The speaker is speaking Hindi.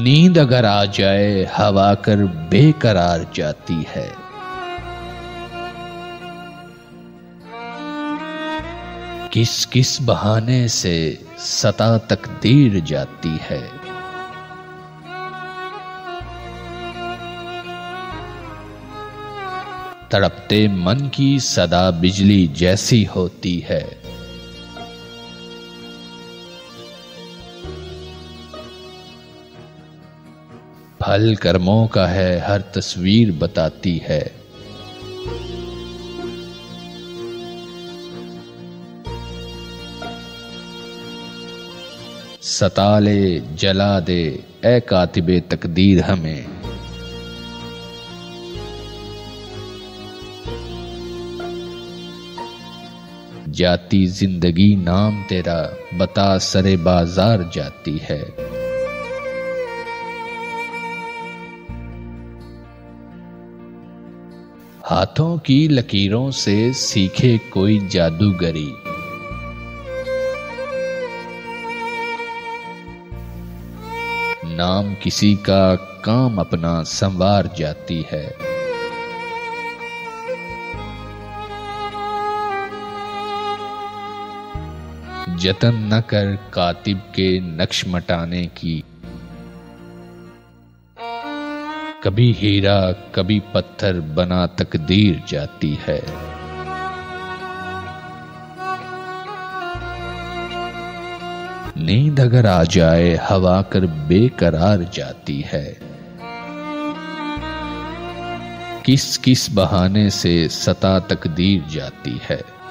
नींद अगर आ जाए हवा कर बेकरार जाती है। किस किस बहाने से सता तकदीर जाती है। तड़पते मन की सदा बिजली जैसी होती है। फल कर्मों का है हर तस्वीर बताती है। सता ले जला दे ए कातिबे तकदीर हमें। जाती जिंदगी नाम तेरा बता सरे बाजार जाती है। हाथों की लकीरों से सीखे कोई जादूगरी। नाम किसी का काम अपना संवार जाती है। जतन न कर कातिब के नक्श मटाने की। कभी हीरा कभी पत्थर बना तकदीर जाती है। नींद अगर आ जाए हवा कर बेकरार जाती है। किस किस बहाने से सता तकदीर जाती है।